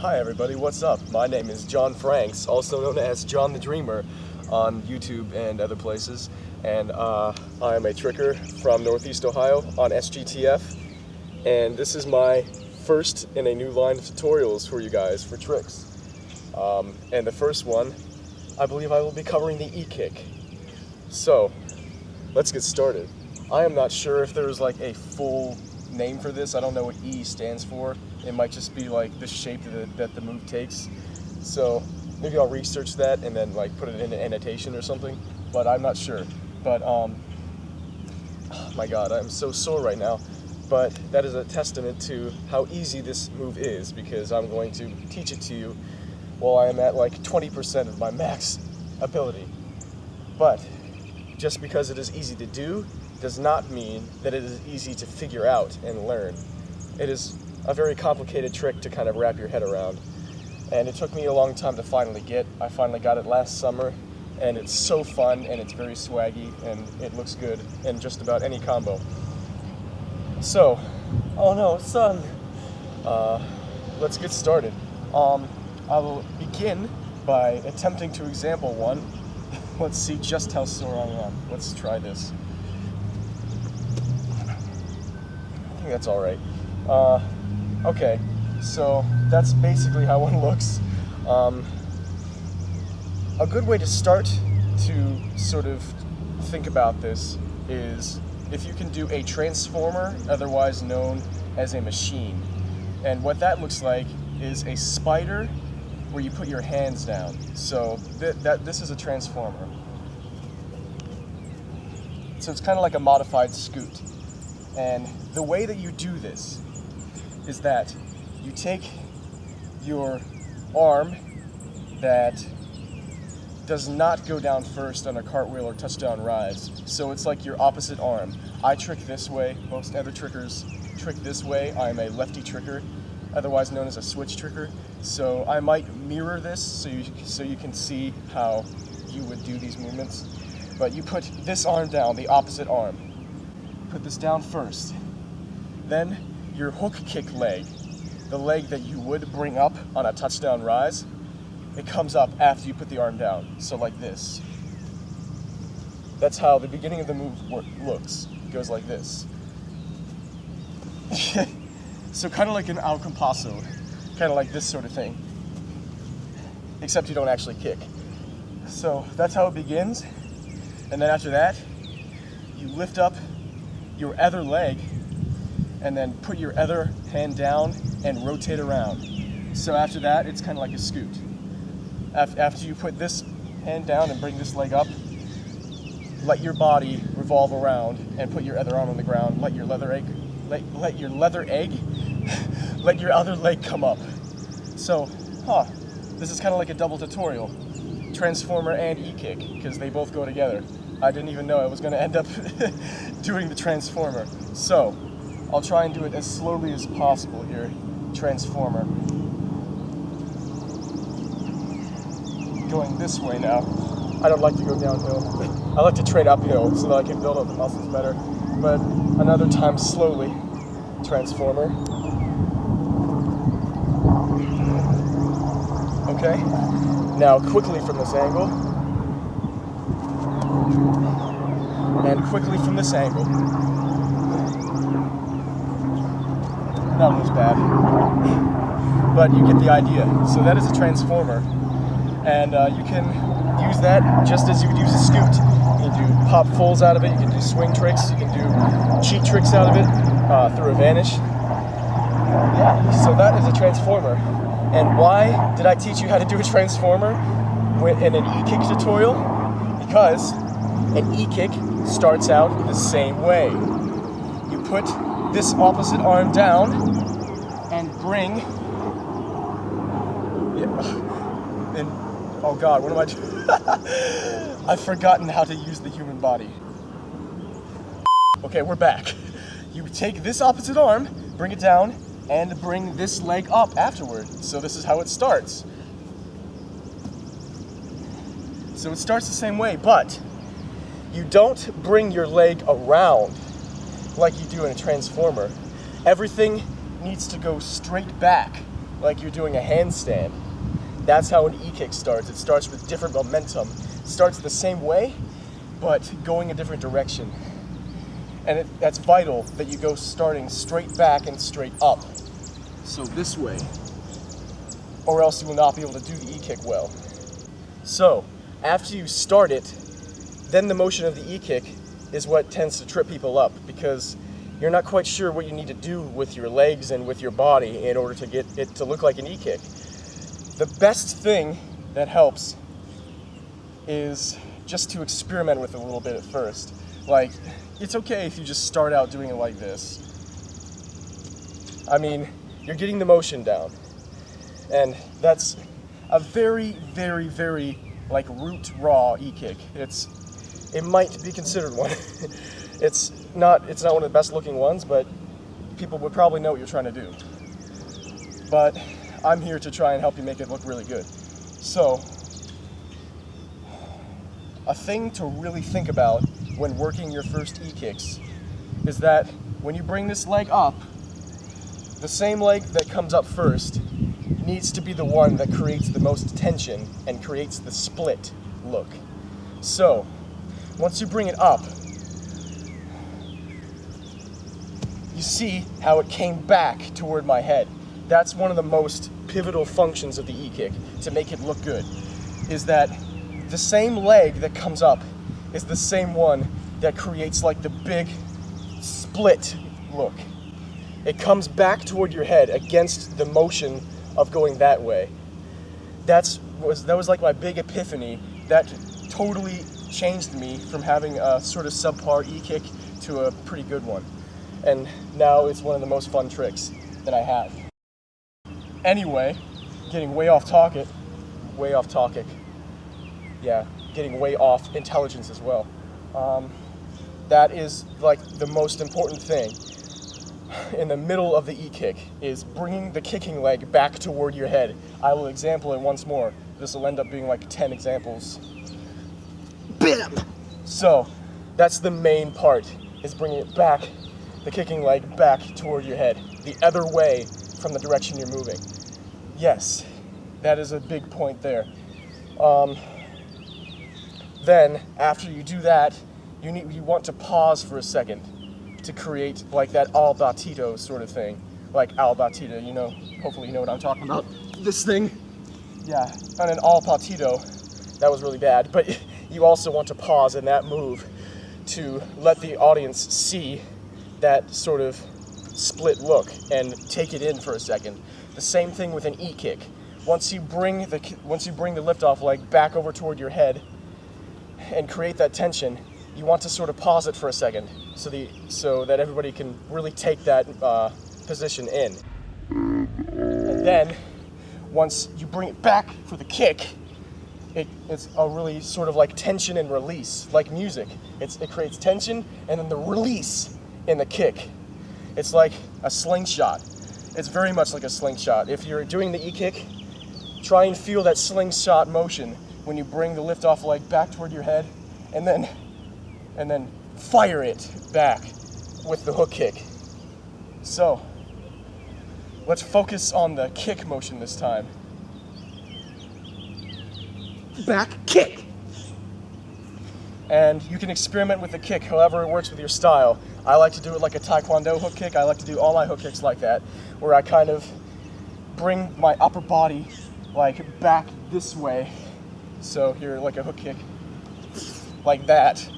Hi everybody, what's up? My name is John Franks, also known as John the Dreamer on YouTube and other places. And I am a tricker from Northeast Ohio on SGTF. And this is my first in a new line of tutorials for you guys for tricks. And the first one, I believe I will be covering the E-kick. So, let's get started. I am not sure if there's like a full name for this. I don't know what E stands for. It might just be like the shape that the move takes. So maybe I'll research that and then like put it in an annotation or something, but I'm not sure. But oh my god, I'm so sore right now. But that is a testament to how easy this move is, because I'm going to teach it to you while I am at like 20% of my max ability. But just because it is easy to do does not mean that it is easy to figure out and learn. It is a very complicated trick to kind of wrap your head around. And it took me a long time to finally get. I finally got it last summer, and it's so fun, and it's very swaggy, and it looks good in just about any combo. So, oh no, son. Let's get started. I will begin by attempting to example one. Let's see just how sore I am. Let's try this. I think that's all right. Okay, so that's basically how one looks. A good way to start to sort of think about this is if you can do a transformer, otherwise known as a machine. And what that looks like is a spider where you put your hands down. So this is a transformer. So it's kind of like a modified scoot. And the way that you do this is that you take your arm that does not go down first on a cartwheel or touchdown rise. So it's like your opposite arm. I trick this way, most other trickers trick this way. I'm a lefty tricker, otherwise known as a switch tricker. So I might mirror this so you can see how you would do these movements. But you put this arm down, the opposite arm. Put this down first. Then your hook kick leg, the leg that you would bring up on a touchdown rise, it comes up after you put the arm down. So like this. That's how the beginning of the move looks. It goes like this. So kind of like an al compasso, kind of like this sort of thing. Except you don't actually kick. So that's how it begins. And then after that, you lift up your other leg and then put your other hand down and rotate around. So after that, it's kind of like a scoot. After you put this hand down and bring this leg up, let your body revolve around and put your other arm on the ground. Let your other leg come up. So, this is kind of like a double tutorial. Transformer and E-kick, because they both go together. I didn't even know I was going to end up doing the transformer. So, I'll try and do it as slowly as possible here. Transformer. Going this way now. I don't like to go downhill. I like to train uphill so that I can build up the muscles better. But another time slowly. Transformer. Okay. Now quickly from this angle. And quickly from this angle. That was bad. But you get the idea. So that is a transformer. And you can use that just as you would use a scoot. You can do pop fulls out of it, you can do swing tricks, you can do cheat tricks out of it through a vanish. Yeah, so that is a transformer. And why did I teach you how to do a transformer in an E-kick tutorial? Because an E-kick starts out the same way. You put this opposite arm down and bring... Oh god, what am I doing? I've forgotten how to use the human body. Okay, we're back. You take this opposite arm, bring it down, and bring this leg up afterward. So this is how it starts. So it starts the same way, but you don't bring your leg around like you do in a transformer. Everything needs to go straight back like you're doing a handstand. That's how an e-kick starts. It starts with different momentum. It starts the same way, but going a different direction. And that's vital that you go starting straight back and straight up. So this way, or else you will not be able to do the e-kick well. So, after you start it, then the motion of the e-kick is what tends to trip people up, because you're not quite sure what you need to do with your legs and with your body in order to get it to look like an e-kick. The best thing that helps is just to experiment with it a little bit at first. Like, it's okay if you just start out doing it like this. I mean, you're getting the motion down. And that's a very, very, very, like, root raw e-kick. It might be considered one. It's not one of the best looking ones, but people would probably know what you're trying to do. But I'm here to try and help you make it look really good. So, a thing to really think about when working your first e-kicks is that when you bring this leg up, the same leg that comes up first needs to be the one that creates the most tension and creates the split look. So, once you bring it up, you see how it came back toward my head. That's one of the most pivotal functions of the e-kick to make it look good, is that the same leg that comes up is the same one that creates like the big split look. It comes back toward your head against the motion of going that way. That was like my big epiphany. That totally changed me from having a sort of subpar e-kick to a pretty good one. And now it's one of the most fun tricks that I have. Anyway, getting way off topic. Yeah, getting way off intelligence as well. That is like the most important thing in the middle of the e-kick, is bringing the kicking leg back toward your head. I will example it once more. This will end up being like 10 examples. Bam! So, that's the main part, is bringing it back, the kicking leg back toward your head, the other way from the direction you're moving. Yes, that is a big point there. Then, after you do that, you want to pause for a second to create like that al batito sort of thing. Like al batito, you know, hopefully you know what I'm talking about. This thing. Yeah, and an al patito, that was really bad, but you also want to pause in that move to let the audience see that sort of split look and take it in for a second. The same thing with an e-kick. Once you bring the liftoff leg back over toward your head and create that tension, you want to sort of pause it for a second so that everybody can really take that position in. And then, once you bring it back for the kick, it's a really sort of like tension and release, like music. It creates tension and then the release in the kick. It's like a slingshot. It's very much like a slingshot. If you're doing the e-kick, try and feel that slingshot motion when you bring the liftoff leg back toward your head, and then fire it back with the hook kick. So, let's focus on the kick motion this time. Back kick! And you can experiment with the kick however it works with your style. I like to do it like a taekwondo hook kick. I like to do all my hook kicks like that, where I kind of bring my upper body like back this way. So here, like a hook kick, like that.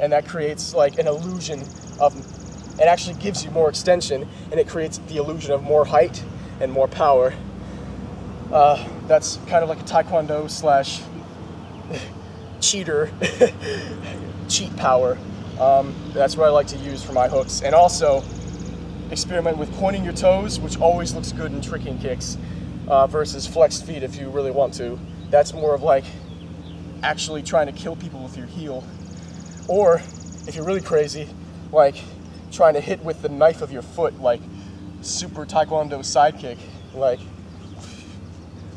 And that creates like an illusion of, it actually gives you more extension, and it creates the illusion of more height and more power. That's kind of like a taekwondo slash cheater, cheat power. That's what I like to use for my hooks. And also, experiment with pointing your toes, which always looks good in tricking kicks, versus flexed feet if you really want to. That's more of like actually trying to kill people with your heel. Or, if you're really crazy, like trying to hit with the knife of your foot, like super taekwondo sidekick. Like,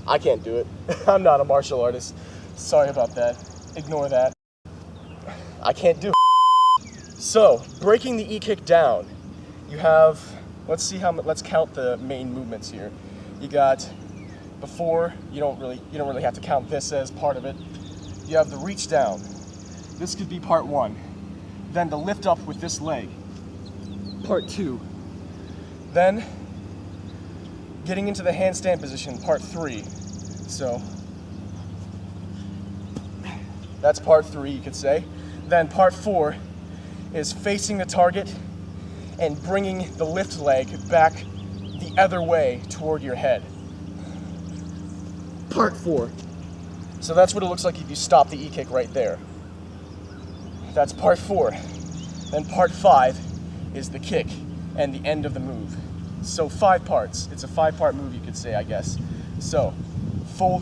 I can't do it. I'm not a martial artist. Sorry about that. Ignore that. I can't do it. So, breaking the e-kick down, you have, let's count the main movements here. You got before, you don't really have to count this as part of it. You have the reach down. This could be part 1. Then the lift up with this leg, part 2. Then getting into the handstand position, part 3. So that's part 3, you could say. Then part 4 is facing the target and bringing the lift leg back the other way toward your head. Part 4. So that's what it looks like if you stop the E-kick right there. That's part 4. Then part 5 is the kick and the end of the move. So 5 parts. It's a 5-part move, you could say, I guess. So, full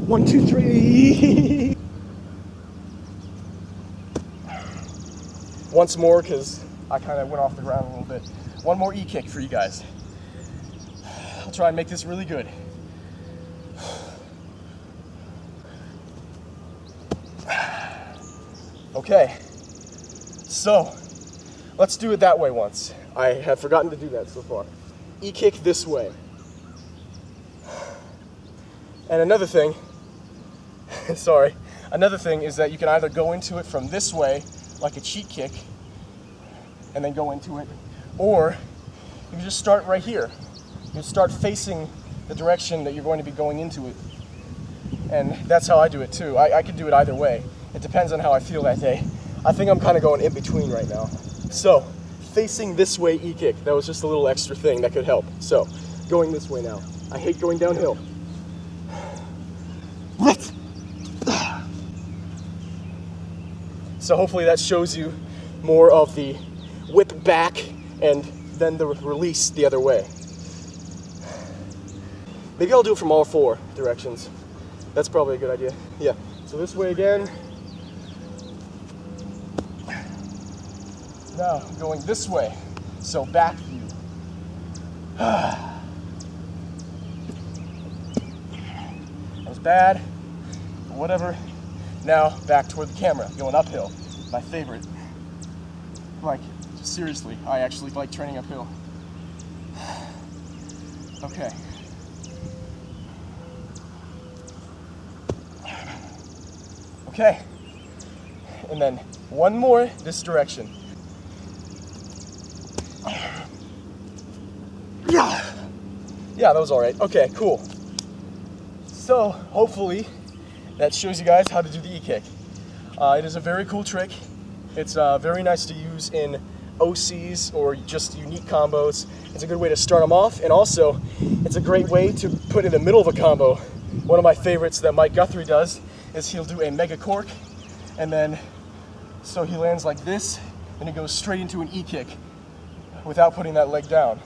1, 2, 3. Once more, because I kind of went off the ground a little bit. One more E-kick for you guys. I'll try and make this really good. Okay, so let's do it that way once. I have forgotten to do that so far. E-kick this way. And another thing, another thing is that you can either go into it from this way, like a cheat kick, and then go into it, or you can just start right here. You start facing the direction that you're going to be going into it. And that's how I do it too. I can do it either way. It depends on how I feel that day. I think I'm kind of going in between right now. So, facing this way E-kick. That was just a little extra thing that could help. So, going this way now. I hate going downhill. So hopefully that shows you more of the whip back and then the release the other way. Maybe I'll do it from all 4 directions. That's probably a good idea. Yeah. So this way again. Now going this way. So back view. That was bad, but whatever. Now back toward the camera, going uphill. My favorite. Like, seriously, I actually like training uphill. Okay. Okay. And then one more this direction. Yeah, that was all right. Okay, cool. So, hopefully, that shows you guys how to do the E-kick. It is a very cool trick. It's very nice to use in OCs or just unique combos. It's a good way to start them off, and also, it's a great way to put in the middle of a combo. One of my favorites that Mike Guthrie does is he'll do a mega cork, and then, so he lands like this, and he goes straight into an E-kick without putting that leg down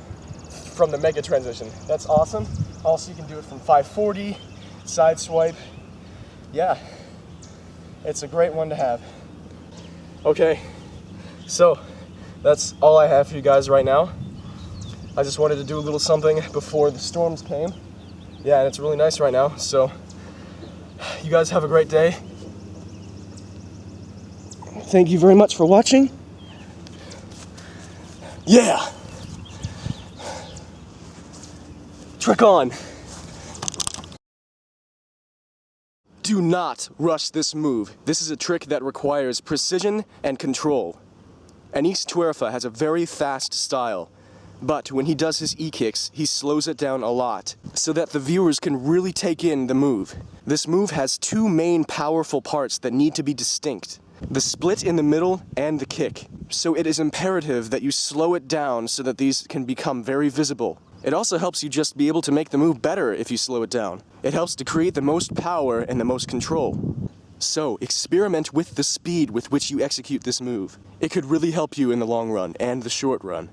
from the mega transition. That's awesome. Also, you can do it from 540, side swipe. Yeah, it's a great one to have. Okay, so that's all I have for you guys right now. I just wanted to do a little something before the storms came. Yeah, and it's really nice right now, so you guys have a great day. Thank you very much for watching. Yeah! Trick on! Do not rush this move. This is a trick that requires precision and control. Anis Tuerfa has a very fast style, but when he does his E-kicks, he slows it down a lot, so that the viewers can really take in the move. This move has 2 main powerful parts that need to be distinct: the split in the middle and the kick. So it is imperative that you slow it down so that these can become very visible. It also helps you just be able to make the move better if you slow it down. It helps to create the most power and the most control. So, experiment with the speed with which you execute this move. It could really help you in the long run and the short run.